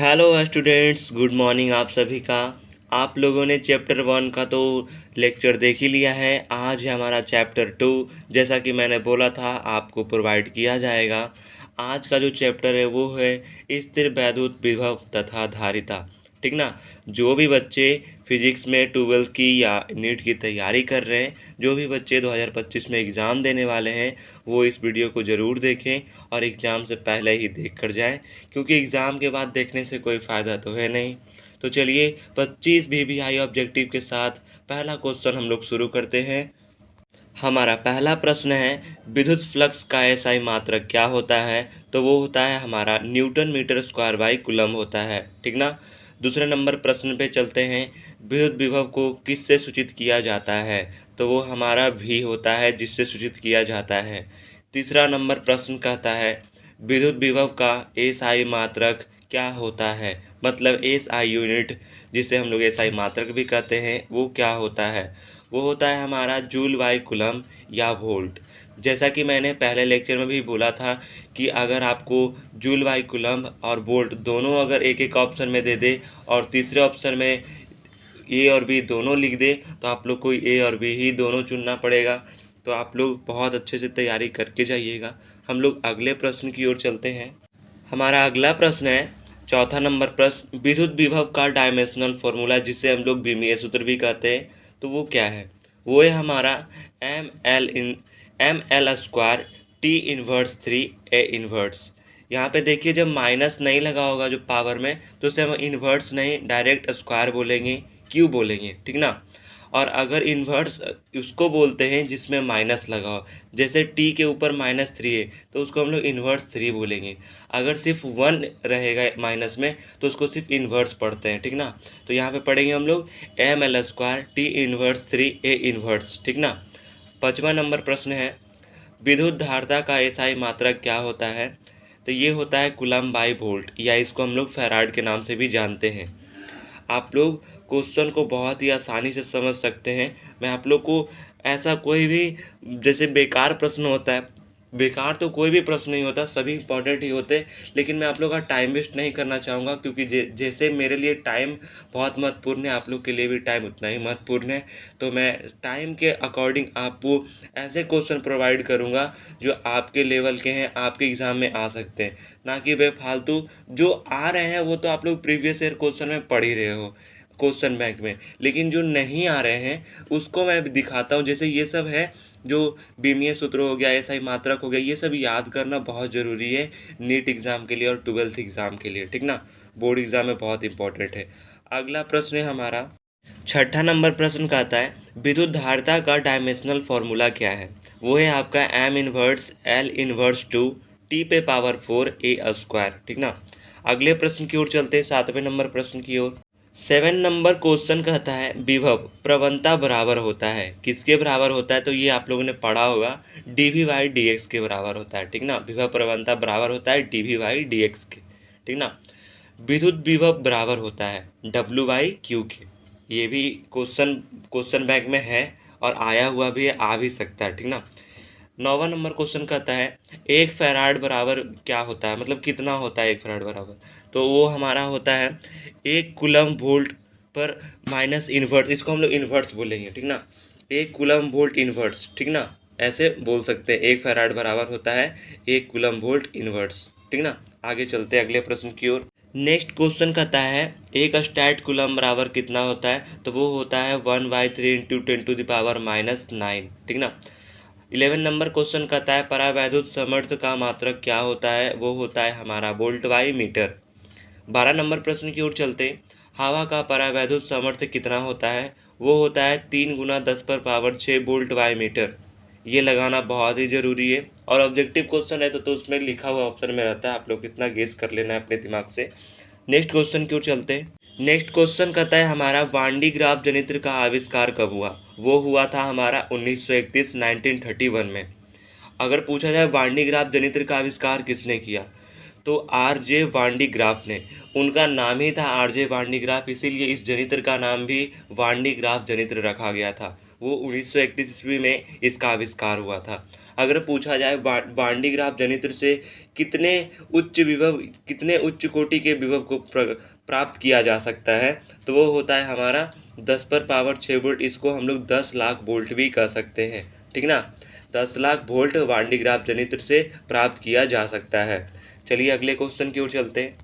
Hello students, good morning आप सभी का। आप लोगों ने चैप्टर 1 का तो लेक्चर देख ही लिया है। आज है हमारा चैप्टर 2। जैसा कि मैंने बोला था आपको प्रोवाइड किया जाएगा। आज का जो चैप्टर है वो है स्थिर वैद्युत विभव तथा धारिता। ठीक ना। जो भी बच्चे फिजिक्स में 12th की या नीट की तैयारी कर रहे हैं, जो भी बच्चे 2025 में एग्ज़ाम देने वाले हैं, वो इस वीडियो को ज़रूर देखें और एग्ज़ाम से पहले ही देख कर जाएँ, क्योंकि एग्ज़ाम के बाद देखने से कोई फ़ायदा तो है नहीं। तो चलिए 25 VVI ऑब्जेक्टिव के साथ पहला क्वेश्चन हम लोग शुरू करते हैं। हमारा पहला प्रश्न है, विद्युत फ्लक्स का एसआई मात्रक क्या होता है? तो वो होता है हमारा newton metre square by coulomb होता है। ठीक ना। दूसरे नंबर प्रश्न पे चलते हैं। विद्युत विभव को किससे सूचित किया जाता है? तो वो हमारा भी होता है, जिससे सूचित किया जाता है। तीसरा नंबर प्रश्न कहता है, विद्युत विभव का एसआई मात्रक क्या होता है? मतलब एसआई यूनिट, जिसे हम लोग एसआई मात्रक भी कहते हैं, वो क्या होता है? वो होता है हमारा जूल बाई कूलम या वोल्ट। जैसा कि मैंने पहले लेक्चर में भी बोला था कि अगर आपको जूल बाई कूलम और वोल्ट दोनों अगर एक एक ऑप्शन में दे दे और तीसरे ऑप्शन में ए और बी दोनों लिख दे, तो आप लोग को ए और बी ही दोनों चुनना पड़ेगा। तो आप लोग बहुत अच्छे से तैयारी करके जाइएगा। हम लोग अगले प्रश्न की ओर चलते हैं। हमारा अगला प्रश्न है, चौथा नंबर प्रश्न, विद्युत विभव का डायमेंशनल फॉर्मूला, जिसे हम लोग विमीय सूत्र भी कहते हैं, तो वो क्या है? वो है हमारा M L square T inverse 3 A inverse. यहाँ पे देखिए, जब माइनस नहीं लगा होगा जो पावर में, तो उसे हम इनवर्स नहीं डायरेक्ट स्क्वायर बोलेंगे, क्यों बोलेंगे। ठीक ना। और अगर इन्वर्स उसको बोलते हैं जिसमें माइनस लगा हो, जैसे टी के ऊपर -3 है तो उसको हम लोग इन्वर्स 3 बोलेंगे। अगर सिर्फ 1 रहेगा माइनस में तो उसको सिर्फ इन्वर्स पढ़ते हैं। ठीक ना। तो यहाँ पे पढ़ेंगे हम लोग ml² T inverse 3 a inverse. ठीक ना। 5वां नंबर प्रश्न है, विद्युत धारता का एसआई मात्रक क्या होता है? तो ये होता है कूलम बाई वोल्ट, या इसको हम लोग फैराड के नाम से भी जानते हैं। आप लोग क्वेश्चन को बहुत ही आसानी से समझ सकते हैं। मैं आप लोग को ऐसा कोई भी, जैसे बेकार प्रश्न होता है, बेकार तो कोई भी प्रश्न नहीं होता, सभी इंपॉर्टेंट ही होते हैं, लेकिन मैं आप लोग का टाइम वेस्ट नहीं करना चाहूँगा, क्योंकि जैसे मेरे लिए टाइम बहुत महत्वपूर्ण है, आप लोग के लिए भी टाइम उतना ही महत्वपूर्ण है। तो मैं टाइम के अकॉर्डिंग आपको ऐसे क्वेश्चन प्रोवाइड करूँगा जो आपके लेवल के हैं, आपके एग्ज़ाम में आ सकते हैं, ना कि बेफालतू जो आ रहे हैं वो तो आप लोग प्रीवियस ईयर क्वेश्चन में पढ़ ही रहे हो क्वेश्चन बैंक में, लेकिन जो नहीं आ रहे हैं उसको मैं दिखाता हूँ। जैसे ये सब है, जो बीमीय सूत्र हो गया, एसआई मात्रक हो गया, ये सब याद करना बहुत ज़रूरी है नीट एग्ज़ाम के लिए और 12th एग्ज़ाम के लिए। ठीक ना। बोर्ड एग्ज़ाम में बहुत इंपॉर्टेंट है। अगला प्रश्न है हमारा, छठा नंबर प्रश्न कहता है, विद्युत धारिता का डायमेंशनल फॉर्मूला क्या है? वो है आपका m−1 L−2 टी पे पावर 4 a स्क्वायर। ठीक ना। अगले प्रश्न की ओर चलते हैं, 7वें नंबर प्रश्न की ओर। 7 नंबर क्वेश्चन कहता है, विभव प्रवणता बराबर होता है, किसके बराबर होता है? तो ये आप लोगों ने पढ़ा होगा, dV/dx के बराबर होता है। ठीक ना। विभव प्रवणता बराबर होता है dV/dx के। ठीक ना। विद्युत विभव बराबर होता है W/Q के। ये भी क्वेश्चन क्वेश्चन बैंक में है और आया हुआ भी है, आ भी सकता है। ठीक ना। 9वां नंबर क्वेश्चन कहता है, 1 फैराड बराबर क्या होता है? मतलब कितना होता है 1 फैराड बराबर? तो वो हमारा होता है 1 कूलम वोल्ट पर माइनस इन्वर्स, इसको हम लोग इन्वर्स बोलेंगे। ठीक ना। 1 कूलम वोल्ट इन्वर्स। ठीक ना। ऐसे बोल सकते हैं, 1 फैराड बराबर होता है 1 कूलम वोल्ट इन्वर्स। ठीक ना। आगे चलते हैं अगले प्रश्न की ओर। नेक्स्ट क्वेश्चन कहता है, एक स्टैट कूलम बराबर कितना होता है? तो वो होता है 1/3 इंटू 10⁻⁹। ठीक ना। 11 नंबर क्वेश्चन कहता है, परावैद्युत सामर्थ्य का मात्रक क्या होता है? वो होता है हमारा वोल्ट बाई मीटर। 12 नंबर प्रश्न की ओर चलते हैं, हवा का परावैद्युत सामर्थ्य कितना होता है? वो होता है 3 × 10⁻6 वोल्ट बाई मीटर। ये लगाना बहुत ही ज़रूरी है, और ऑब्जेक्टिव क्वेश्चन है तो उसमें लिखा हुआ ऑप्शन में रहता है, आप लोग कितना गेस कर लेना है अपने दिमाग से। नेक्स्ट क्वेश्चन की ओर चलते हैं। नेक्स्ट क्वेश्चन कहता है, हमारा वान डी ग्राफ जनित्र का आविष्कार कब हुआ? वो हुआ था हमारा 1931 1931 में। अगर पूछा जाए वान डी ग्राफ जनित्र का आविष्कार किसने किया, तो आर.जे. वान डी ग्राफ ने। उनका नाम ही था आर.जे. वान डी ग्राफ, इसीलिए इस जनित्र का नाम भी वान डी ग्राफ जनित्र रखा गया था। वो 1931 ईस्वी में इसका आविष्कार हुआ था। अगर पूछा जाए वांडी ग्राफ जनित्र से कितने कितने उच्च कोटि के विभव को प्राप्त किया जा सकता है, तो वो होता है हमारा 10 पर पावर 6 वोल्ट। इसको हम लोग 10 लाख वोल्ट भी कह सकते हैं, ठीक ना। 10 लाख वोल्ट वांडी ग्राफ जनित्र से प्राप्त किया जा सकता है। चलिए अगले क्वेश्चन की ओर चलते हैं।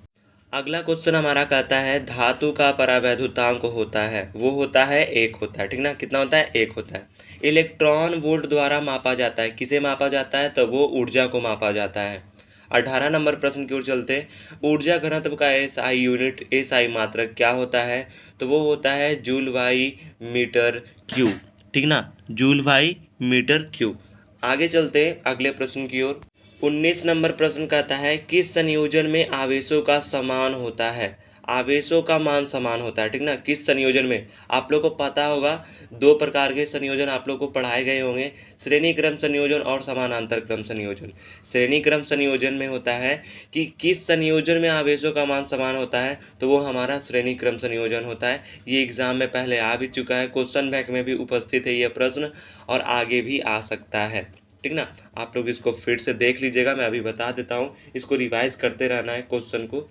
अगला क्वेश्चन हमारा कहता है धातु का परावैद्युतांक होता है, वो होता है 1 होता है, ठीक ना। कितना होता है? 1 होता है। इलेक्ट्रॉन वोल्ट द्वारा मापा जाता है, किसे मापा जाता है? तो वो ऊर्जा को मापा जाता है। 18 नंबर प्रश्न की ओर चलते हैं। ऊर्जा घनत्व का SI यूनिट, SI मात्रक क्या होता है? तो वो होता है जूल बाई मीटर क्यूब, ठीक ना, जूल बाई मीटर क्यूब। आगे चलते हैं अगले प्रश्न की ओर। 19 नंबर प्रश्न कहता है किस संयोजन में आवेशों का समान होता है? आवेशों का मान समान होता है, ठीक ना। किस संयोजन में? आप लोग को पता होगा 2 प्रकार के संयोजन आप लोग को पढ़ाए गए होंगे, श्रेणी क्रम संयोजन और समानांतर क्रम संयोजन। श्रेणी क्रम संयोजन में होता है कि किस संयोजन में आवेशों का मान समान होता है, तो वो हमारा श्रेणी क्रम संयोजन होता है। ये एग्जाम में पहले आ भी चुका है, क्वेश्चन बैंक में भी उपस्थित है ये प्रश्न, और आगे भी आ सकता है, ठीक ना। आप लोग इसको फिर से देख लीजिएगा, मैं अभी बता देता हूँ, इसको रिवाइज करते रहना है क्वेश्चन को।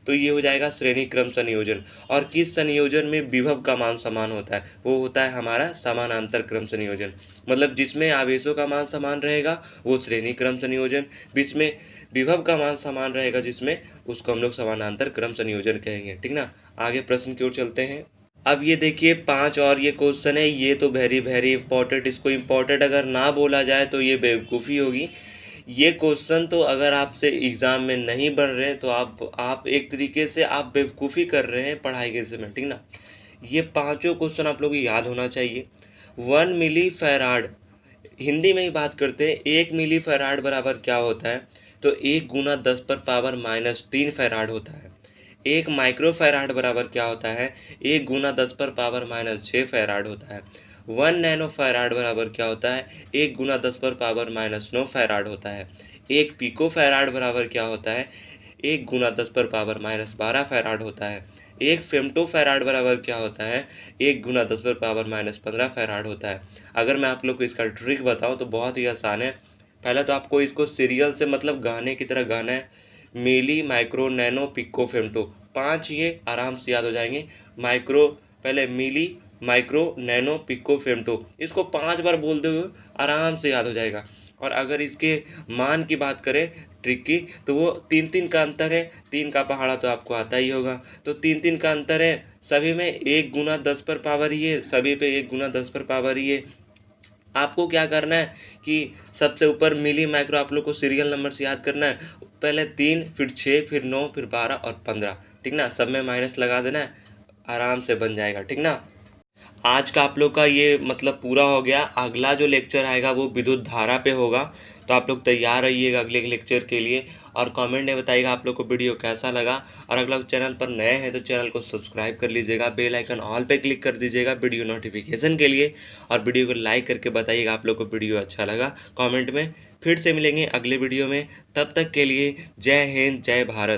तो ये हो जाएगा श्रेणी क्रम संयोजन। और किस संयोजन में विभव का मान समान होता है? वो होता है हमारा समानांतर क्रम संयोजन। मतलब जिसमें आवेशों का मान समान रहेगा वो श्रेणी क्रम संयोजन, जिसमें विभव का मान समान रहेगा जिसमें, उसको हम लोग समानांतर क्रम संयोजन कहेंगे, ठीक ना। आगे प्रश्न की ओर चलते हैं। अब ये देखिए 5 और ये क्वेश्चन है, ये तो वेरी वेरी इंपॉर्टेंट। इसको इंपॉर्टेंट अगर ना बोला जाए तो ये बेवकूफ़ी होगी। ये क्वेश्चन तो अगर आपसे एग्ज़ाम में नहीं बन रहे हैं तो आप एक तरीके से आप बेवकूफ़ी कर रहे हैं पढ़ाई के समय, ठीक ना। ये पाँचों क्वेश्चन आप लोगों को याद होना चाहिए। 1 मिली फैराड, हिंदी में ही बात करते हैं। 1 मिली फैराड बराबर क्या होता है? तो 1 गुना 10 पर पावर -3 फैराड होता है। 1 माइक्रो फैराड बराबर क्या होता है? 1 गुना 10 पर पावर -6 फैराड होता है। 1 नैनो फैराड बराबर क्या होता है? 1 गुना 10 पर पावर -9 फैराड होता है। 1 पिको फैराड बराबर क्या होता है? 1 गुना 10 पर पावर -12 फैराड होता है। 1 फेम्टो फैराड बराबर क्या होता है? 1 गुना 10 पर पावर -15 फैराड होता है। अगर मैं आप लोग को इसका ट्रिक बताऊं तो बहुत ही आसान है। पहले तो आपको इसको सीरियल से मतलब गाने की तरह गाना है। मिली, माइक्रो, नैनो, पिको, फेम्टो, 5 ये आराम से याद हो जाएंगे। माइक्रो, पहले मिली, माइक्रो, नैनो, पिको, फेम्टो, इसको 5 बार बोल दो आराम से याद हो जाएगा। और अगर इसके मान की बात करें ट्रिक की, तो वो 3-3 का अंतर है। 3 का पहाड़ा तो आपको आता ही होगा, तो 3-3 का अंतर है। सभी में 1 गुना 10 पर पावर ही है, सभी पे 1 गुना 10 पर पावर ही है। आपको क्या करना है कि सबसे ऊपर मिली, माइक्रो आप लोग को सीरियल नंबर से याद करना है। पहले 3, फिर 6, फिर 9, फिर 12 और 15, ठीक ना। सब में माइनस लगा देना है, आराम से बन जाएगा, ठीक ना। आज का आप लोग का ये मतलब पूरा हो गया। अगला जो लेक्चर आएगा वो विद्युत धारा पे होगा, तो आप लोग तैयार रहिएगा अगले लेक्चर के लिए। और कमेंट में बताइएगा आप लोग को वीडियो कैसा लगा। और अगर चैनल पर नए हैं तो चैनल को सब्सक्राइब कर लीजिएगा, बेल आइकन ऑल पे क्लिक कर दीजिएगा वीडियो नोटिफिकेशन के लिए। और वीडियो को लाइक करके बताइएगा आप लोग को वीडियो अच्छा लगा कमेंट में। फिर से मिलेंगे अगले वीडियो में, तब तक के लिए जय हिंद, जय भारत।